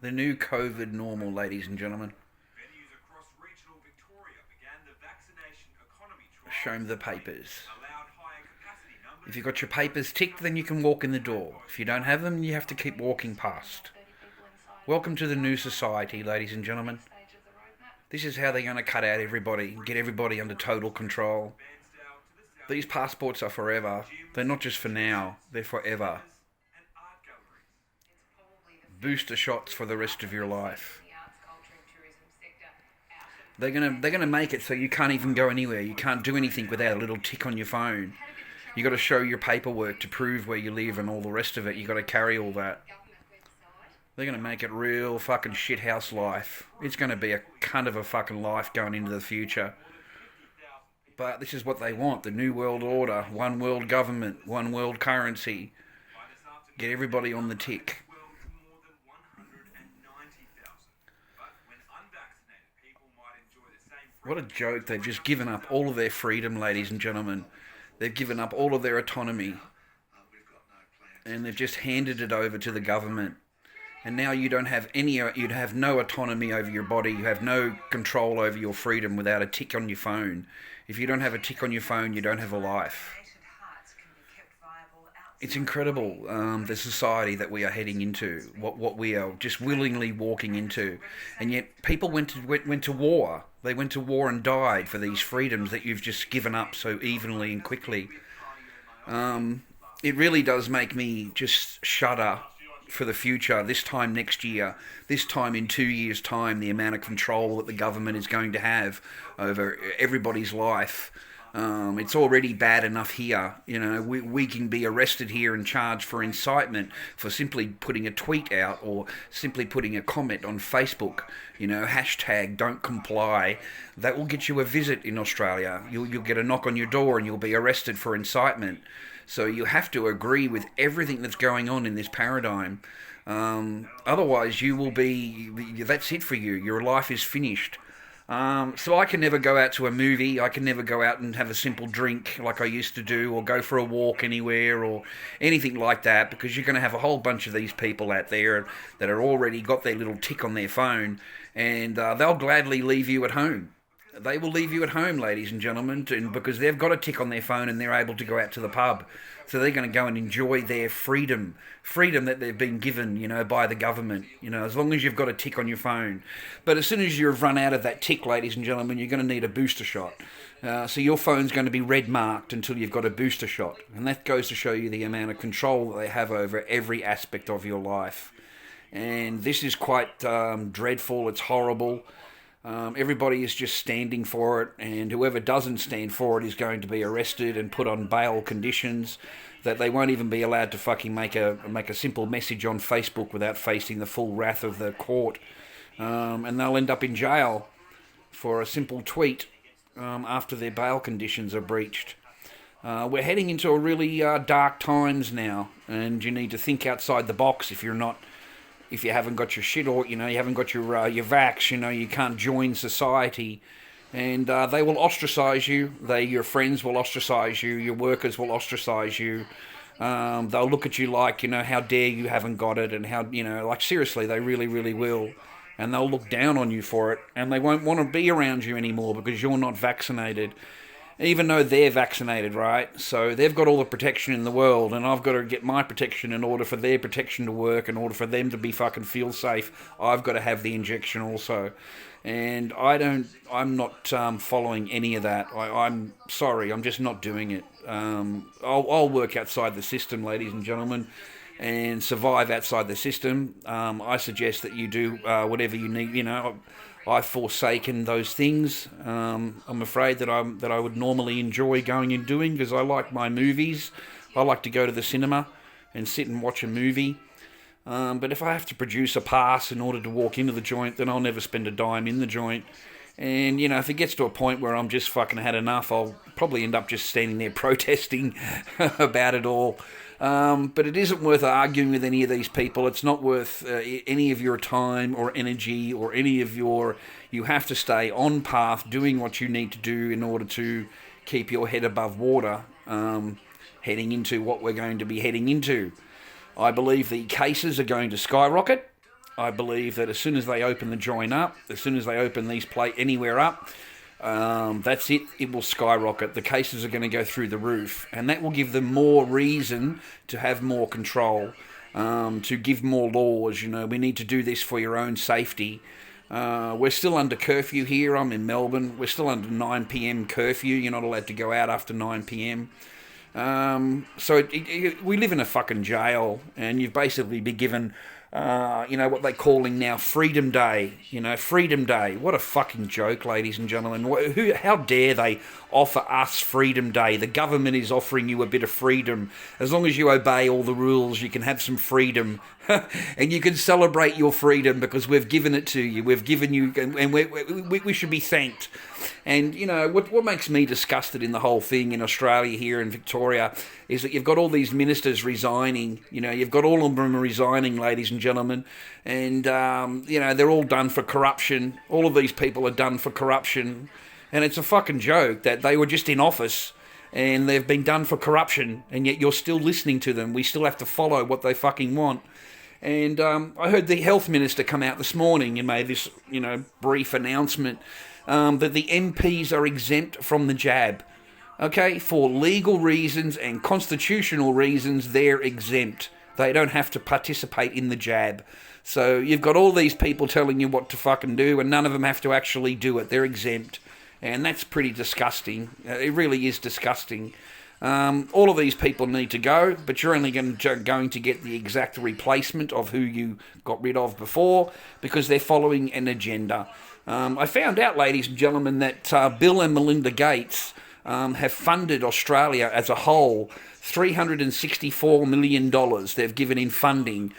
The new COVID normal, ladies and gentlemen. Venues across regional Victoria began the vaccination economy Show me trials, the which papers. allowed higher capacity If numbers you've got your and papers closed ticked, then you can spaces. walk in the door. If you don't have them, you have to keep walking past. Welcome to the new society, ladies and gentlemen. This is how they're going to cut out everybody, get everybody under total control. Bairnsdale to the south, These passports are forever. They're not just for now, they're forever. and art galleries. Booster shots for the rest of your life. They're gonna make it so you can't even go anywhere. You can't do anything without a little tick on your phone. You got to show your paperwork to prove where you live and all the rest of it. You got to carry all that. They're gonna make it real fucking shithouse life. It's gonna be a cunt of a fucking life going into the future. But this is what they want: the new world order, one world government, one world currency. By this afternoon, Get everybody on the tick. swelled to more than 190,000. But when unvaccinated people might enjoy the same What a freedom joke. They've just given up all of their freedom, ladies and gentlemen. They've given up all of their autonomy. And they've just handed it over to the government. And now you don't have any, you'd have no autonomy over your body. You have no control over your freedom without a tick on your phone. If you don't have a tick on your phone, you don't have a life. It's incredible, the society that we are heading into, what we are just willingly walking into. And yet people went to war. They went to war and died for these freedoms that you've just given up so evenly and quickly. It really does make me just shudder for the future, this time next year, this time in 2 years' time, the amount of control that the government is going to have over everybody's life. It's already bad enough here. You know, we can be arrested here and charged for incitement for simply putting a tweet out or simply putting a comment on Facebook. You know, hashtag don't comply. That will get you a visit in Australia. You'll get a knock on your door and you'll be arrested for incitement. So you have to agree with everything that's going on in this paradigm. Otherwise, you will be, that's it for you. Your life is finished. So I can never go out to a movie. I can never go out and have a simple drink like I used to do, or go for a walk anywhere, or anything like that, because you're going to have a whole bunch of these people out there that are already got their little tick on their phone, and they'll gladly leave you at home. They will leave you at home, ladies and gentlemen, because they've got a tick on their phone and they're able to go out to the pub. So they're going to go and enjoy their freedom that they've been given, you know, by the government, you know, as long as you've got a tick on your phone. But as soon as you've run out of that tick, ladies and gentlemen, you're going to need a booster shot. So your phone's going to be red marked until you've got a booster shot. And that goes to show you the amount of control that they have over every aspect of your life. And this is quite dreadful. It's horrible. Everybody is just standing for it, and whoever doesn't stand for it is going to be arrested and put on bail conditions that they won't even be allowed to fucking make a simple message on Facebook without facing the full wrath of the court. And they'll end up in jail for a simple tweet after their bail conditions are breached. We're heading into a really dark times now, and you need to think outside the box if you haven't got your shit, or you haven't got your vax, you can't join society, and they will ostracise you. Your friends will ostracise you. Your workers will ostracise you. They'll look at you like, how dare you haven't got it, and how, like seriously, they really, really will, and they'll look down on you for it, and they won't want to be around you anymore because you're not vaccinated. Even though they're vaccinated, right? So they've got all the protection in the world, and I've got to get my protection in order for their protection to work, in order for them to be fucking feel safe. I've got to have the injection also. And I'm not following any of that. I'm sorry, I'm just not doing it. I'll work outside the system, ladies and gentlemen, and survive outside the system. I suggest that you do whatever you need, I've forsaken those things. I'm afraid that I would normally enjoy going and doing, because I like my movies. I like to go to the cinema and sit and watch a movie. But if I have to produce a pass in order to walk into the joint, then I'll never spend a dime in the joint. And, if it gets to a point where I'm just fucking had enough, I'll probably end up just standing there protesting about it all. But it isn't worth arguing with any of these people. It's not worth any of your time or energy or any of your... You have to stay on path doing what you need to do in order to keep your head above water, heading into what we're going to be heading into. I believe the cases are going to skyrocket. I believe that as soon as they open the joint up, as soon as they open these anywhere up, that's it. It will skyrocket. The cases are going to go through the roof, and that will give them more reason to have more control, to give more laws. You know, we need to do this for your own safety. We're still under curfew here. I'm in Melbourne. We're still under 9 p.m. curfew. You're not allowed to go out after 9 p.m. So we live in a fucking jail, and you've basically been given, what they're calling now Freedom Day. Freedom Day. What a fucking joke, ladies and gentlemen. How dare they offer us Freedom Day? The government is offering you a bit of freedom. As long as you obey all the rules, you can have some freedom. And you can celebrate your freedom because we've given it to you. We've given you, and we should be thanked. And, what makes me disgusted in the whole thing in Australia here in Victoria is that you've got all these ministers resigning. You've got all of them resigning, ladies and gentlemen. And, they're all done for corruption. All of these people are done for corruption. And it's a fucking joke that they were just in office and they've been done for corruption, and yet you're still listening to them. We still have to follow what they fucking want. And I heard the health minister come out this morning and made this, brief announcement that the MPs are exempt from the jab. Okay, for legal reasons and constitutional reasons, they're exempt. They don't have to participate in the jab. So you've got all these people telling you what to fucking do, and none of them have to actually do it. They're exempt. And that's pretty disgusting. It really is disgusting. All of these people need to go, but you're only going to get the exact replacement of who you got rid of before because they're following an agenda. I found out, ladies and gentlemen, that Bill and Melinda Gates have funded Australia as a whole $364 million. They've given in funding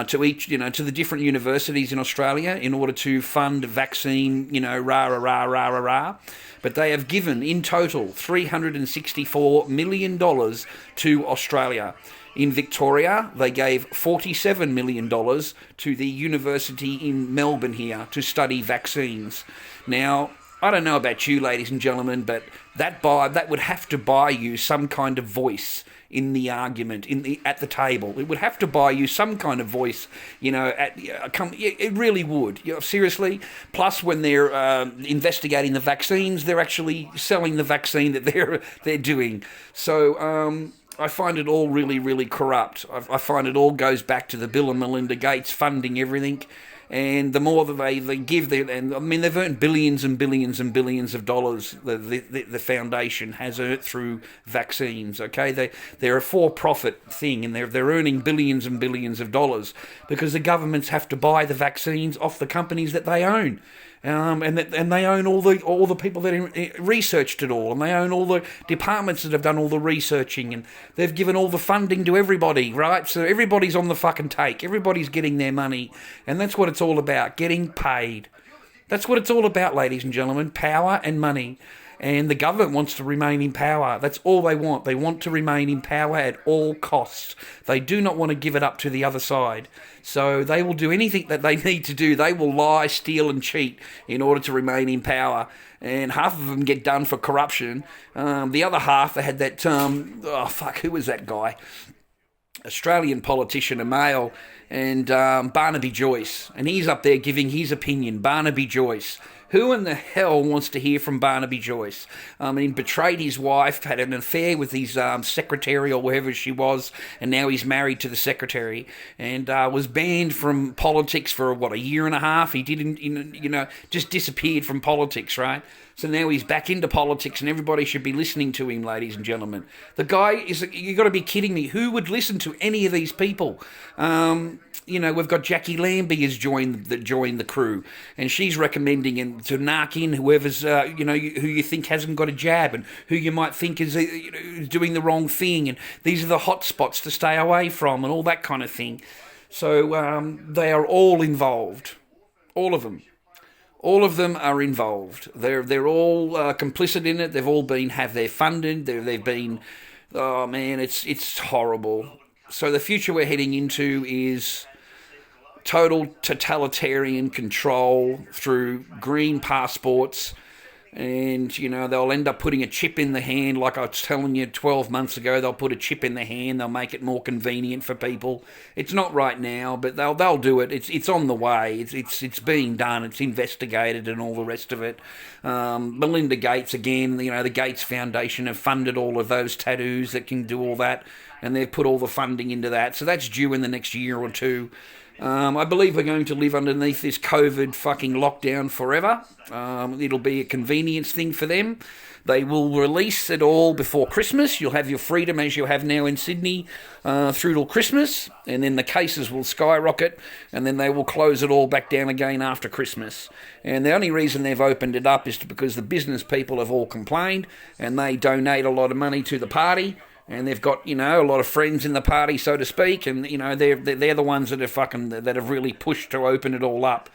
to each, to the different universities in Australia in order to fund vaccine, rah. But they have given in total $364 million to Australia. In Victoria, they gave $47 million to the university in Melbourne here to study vaccines. Now, I don't know about you, ladies and gentlemen, but that would have to buy you some kind of voice in the argument, at the table. It would have to buy you some kind of voice, it really would. Seriously. Plus, when they're investigating the vaccines, they're actually selling the vaccine that they're doing. So I find it all really, really corrupt. I find it all goes back to the Bill and Melinda Gates funding everything. And the more that they give, they've earned billions and billions and billions of dollars. The foundation has earned through vaccines. Okay, they're a for-profit thing, and they're earning billions and billions of dollars because the governments have to buy the vaccines off the companies that they own. And they own all the people that researched it all, and they own all the departments that have done all the researching, and they've given all the funding to everybody, right? So everybody's on the fucking take. Everybody's getting their money, and that's what it's all about, getting paid. That's what it's all about, ladies and gentlemen, power and money. And the government wants to remain in power. That's all they want. They want to remain in power at all costs. They do not want to give it up to the other side. So they will do anything that they need to do. They will lie, steal and cheat in order to remain in power. And half of them get done for corruption. The other half, they had that, who was that guy? Australian politician, a male, and Barnaby Joyce. And he's up there giving his opinion, Barnaby Joyce. Who in the hell wants to hear from Barnaby Joyce? Betrayed his wife, had an affair with his secretary or whoever she was, and now he's married to the secretary, and was banned from politics for, a year and a half? He didn't, just disappeared from politics, right? So now he's back into politics, and everybody should be listening to him, ladies and gentlemen. The guy you got to be kidding me. Who would listen to any of these people? We've got Jackie Lambie has joined the crew, and she's recommending to narc in whoever's, who you think hasn't got a jab, and who you might think is doing the wrong thing, and these are the hot spots to stay away from, and all that kind of thing. So they are all involved, all of them. All of them are involved. They're all complicit in it. They've all have their funded. They've been, oh man, it's horrible. So the future we're heading into is total totalitarian control through green passports And, they'll end up putting a chip in the hand, like I was telling you 12 months ago. They'll put a chip in the hand. They'll make it more convenient for people. It's not right now, but they'll do it. It's on the way. It's being done. It's investigated and all the rest of it. Melinda Gates, again, the Gates Foundation have funded all of those tattoos that can do all that, and they've put all the funding into that. So that's due in the next year or two. I believe we're going to live underneath this COVID fucking lockdown forever. It'll be a convenience thing for them. They will release it all before Christmas. You'll have your freedom as you have now in Sydney through till Christmas, and then the cases will skyrocket, and then they will close it all back down again after Christmas. And the only reason they've opened it up is because the business people have all complained, and they donate a lot of money to the party. And they've got, a lot of friends in the party, so to speak, and they're the ones that have really pushed to open it all up,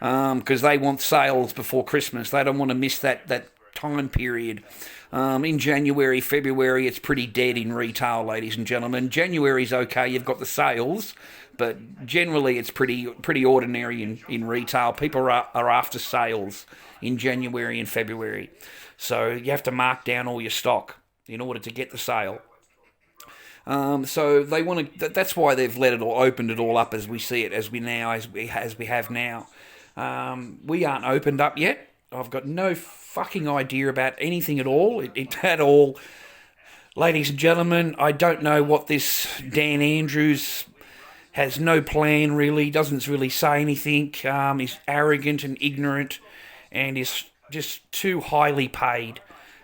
because they want sales before Christmas. They don't want to miss that time period. In January, February, it's pretty dead in retail, ladies and gentlemen. January's okay, you've got the sales, but generally it's pretty ordinary in retail. People are after sales in January and February, so you have to mark down all your stock in order to get the sale. So they want to. That's why they've opened it all up as we see it, as we have now. We aren't opened up yet. I've got no fucking idea about anything at all. At all, ladies and gentlemen. I don't know what this Dan Andrews has no plan really. Doesn't really say anything. He's arrogant and ignorant, and is just too highly paid.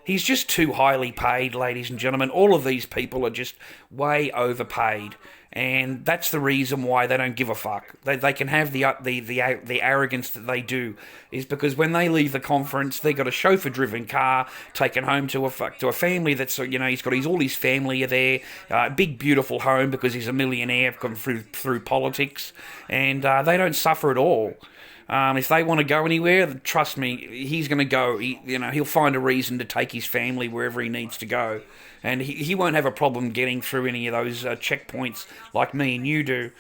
He's just too highly paid, ladies and gentlemen. All of these people are just way overpaid, and that's the reason why they don't give a fuck. They can have the arrogance that they do, is because when they leave the conference, they got a chauffeur-driven car taken home to a family that's he's got all his family are there, a big beautiful home because he's a millionaire come through politics, and they don't suffer at all. If they want to go anywhere, trust me, he's going to go. He'll find a reason to take his family wherever he needs to go, and he won't have a problem getting through any of those checkpoints like me and you do.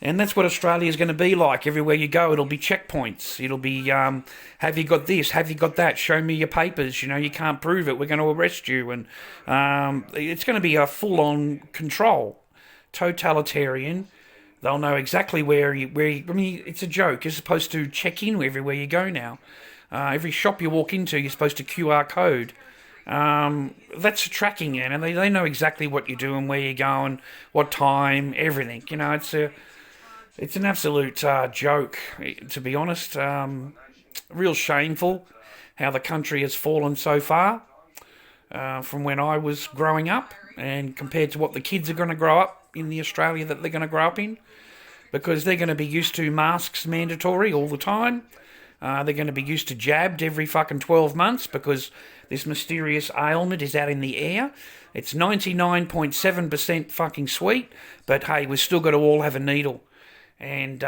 And that's what Australia's going to be like. Everywhere you go, it'll be checkpoints. It'll be, have you got this? Have you got that? Show me your papers. You can't prove it. We're going to arrest you. And it's going to be a full-on control, totalitarian. They'll know exactly where you. I mean, it's a joke. You're supposed to check in everywhere you go now. Every shop you walk into, you're supposed to QR code. That's tracking you, and they know exactly what you're doing, where you're going, what time, everything. It's an absolute joke, to be honest. Real shameful how the country has fallen so far from when I was growing up, and compared to what the kids are going to grow up in the Australia that they're going to grow up in, because they're going to be used to masks mandatory all the time. They're going to be used to jabbed every fucking 12 months because this mysterious ailment is out in the air. It's 99.7% fucking sweet, but hey, we've still got to all have a needle. And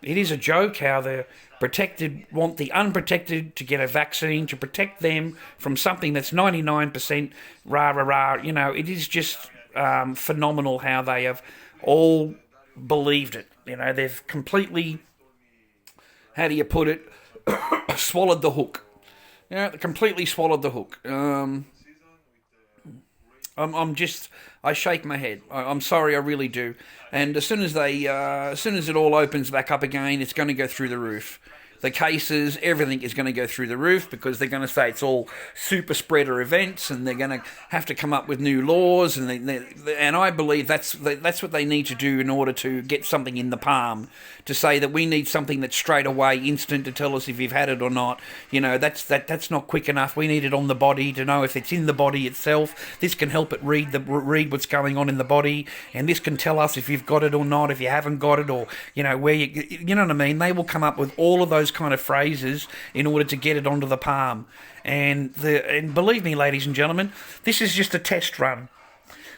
it is a joke how the protected want the unprotected to get a vaccine to protect them from something that's 99% rah-rah-rah. It is just phenomenal how they have all believed it. They've completely, how do you put it, swallowed the hook. Completely swallowed the hook. I shake my head. I'm sorry, I really do. And as soon as it all opens back up again, it's going to go through the roof. The cases, everything is going to go through the roof because they're going to say it's all super spreader events, and they're going to have to come up with new laws, and I believe that's what they need to do in order to get something in the palm, to say that we need something that's straight away, instant, to tell us if you've had it or not. That's not quick enough. We need it on the body to know if it's in the body itself. This can help it read what's going on in the body, and this can tell us if you've got it or not, if you haven't got it, or where you know what I mean. They will come up with all of those kind of phrases in order to get it onto the palm. And believe me, ladies and gentlemen, this is just a test run.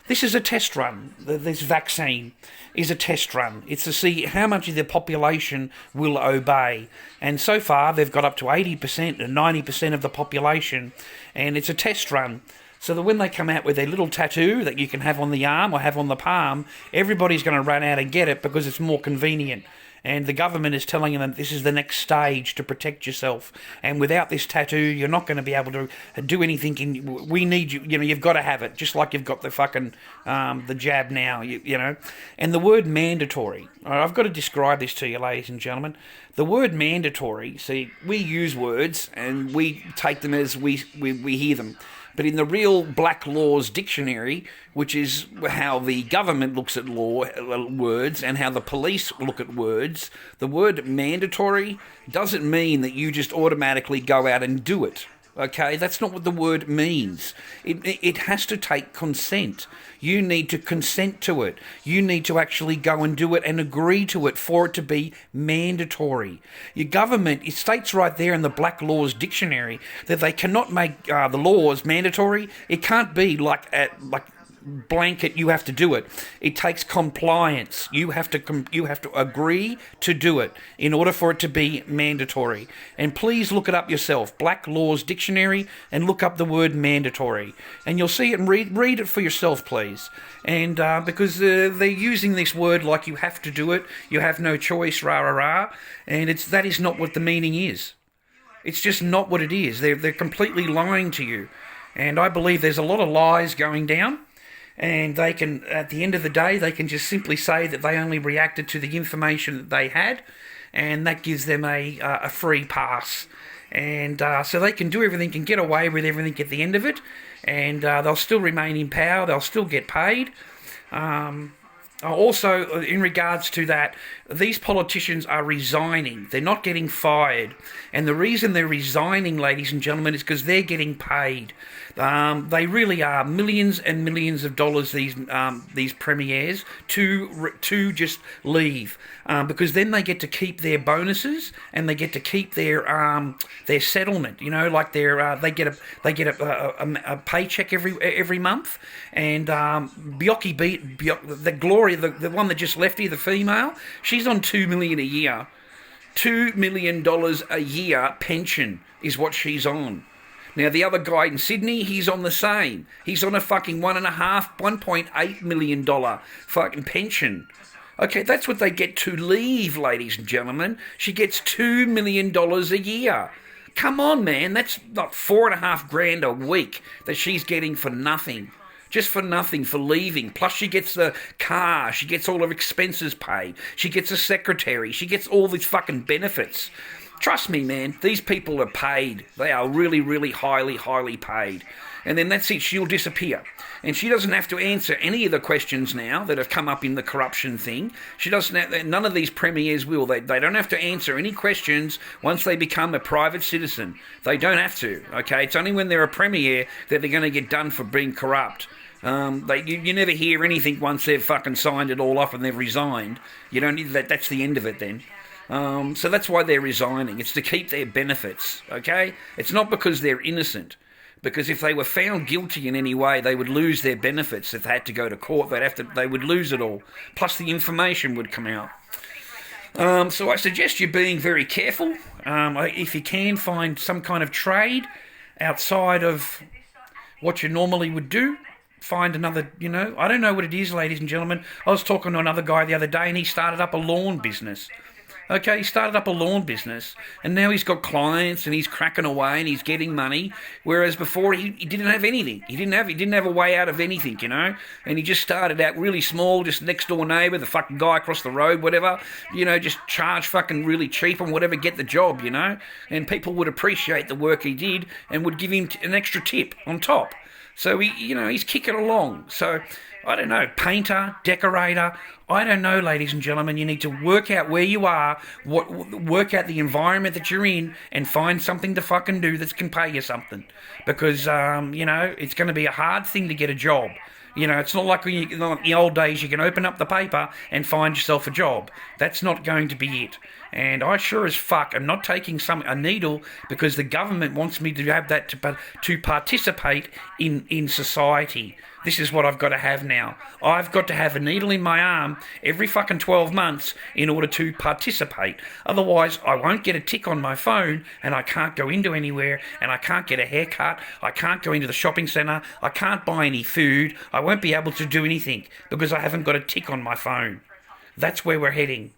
This is a test run. This vaccine is a test run. It's to see how much of the population will obey. And so far, they've got up to 80% and 90% of the population. And it's a test run. So that when they come out with their little tattoo that you can have on the arm or have on the palm, everybody's going to run out and get it because it's more convenient. and the government is telling them this is the next stage to protect yourself. And without this tattoo, you're not going to be able to do anything. We need you. You know, you've got to have it, just like you've got the fucking the jab now. You know, and the word mandatory. I've got to describe this to you, ladies and gentlemen. The word mandatory. See, we use words and we take them as we hear them. But in the real Black Laws Dictionary, which is how the government looks at words and how the police look at words, the word mandatory doesn't mean that you just automatically go out and do it. Okay, that's not what the word means. It has to take consent. You need to consent to it. You need to actually go and do it and agree to it for it to be mandatory. Your government, it states right there in the Black Laws Dictionary that they cannot make the laws mandatory. It can't be like blanket, you have to do it. It takes compliance. You have to agree to do it in order for it to be mandatory. And please look it up yourself, Black Laws Dictionary, and look up the word mandatory, and you'll see it and read it for yourself, please. And because they're using this word like you have to do it, you have no choice, rah rah rah, and that is not what the meaning is. It's just not what it is. They're completely lying to you, and I believe there's a lot of lies going down. And they can, at the end of the day, they can just simply say that they only reacted to the information that they had, and that gives them a free pass. And so they can do everything, can get away with everything at the end of it, and they'll still remain in power, they'll still get paid. Also, in regards to that, these politicians are resigning. They're not getting fired. And the reason they're resigning, ladies and gentlemen, is because they're getting paid. They really are millions and millions of dollars, these premiers, to just leave. Because then they get to keep their bonuses and they get to keep their settlement. You know, like they get a paycheck every month. And Bjorky, the Gloria, the one that just left here, the female, she's on $2 million a year. $2 million a year pension is what she's on. Now, the other guy in Sydney, he's on the same. He's on a fucking $1.8 million fucking pension. Okay, that's what they get to leave, ladies and gentlemen. She gets $2 million a year. Come on, man, that's not $4,500 a week that she's getting for nothing. Just for nothing, for leaving. Plus she gets the car, she gets all her expenses paid, she gets a secretary, she gets all these fucking benefits. Trust me, man, these people are paid. They are really, really highly paid. And then that's it, she'll disappear. And she doesn't have to answer any of the questions now that have come up in the corruption thing. She doesn't. None of these premiers will. They don't have to answer any questions once they become a private citizen. They don't have to, okay? It's only when they're a premier that they're going to get done for being corrupt. You never hear anything once they've fucking signed it all off and they've resigned. You don't need that. That's the end of it then. So that's why they're resigning. It's to keep their benefits, okay? It's not because they're innocent. Because if they were found guilty in any way, they would lose their benefits. If they had to go to court, they would lose it all. Plus the information would come out. So I suggest you being very careful. If you can, find some kind of trade outside of what you normally would do. Find another, I don't know what it is, ladies and gentlemen. I was talking to another guy the other day and he started up a lawn business. Okay, he started up a lawn business and now he's got clients and he's cracking away and he's getting money, whereas before he didn't have anything. He didn't have a way out of anything, and he just started out really small, just next door neighbour, the fucking guy across the road, whatever, just charge fucking really cheap and whatever, get the job, and people would appreciate the work he did and would give him an extra tip on top. So he's kicking along. So I don't know, painter, decorator, I don't know, ladies and gentlemen. You need to work out where you are, work out the environment that you're in, and find something to fucking do that can pay you something. Because, it's going to be a hard thing to get a job. It's not like in the old days you can open up the paper and find yourself a job. That's not going to be it. And I sure as fuck am not taking a needle because the government wants me to have that to participate in society. This is what I've got to have now. I've got to have a needle in my arm every fucking 12 months in order to participate. Otherwise, I won't get a tick on my phone and I can't go into anywhere and I can't get a haircut. I can't go into the shopping centre. I can't buy any food. I won't be able to do anything because I haven't got a tick on my phone. That's where we're heading.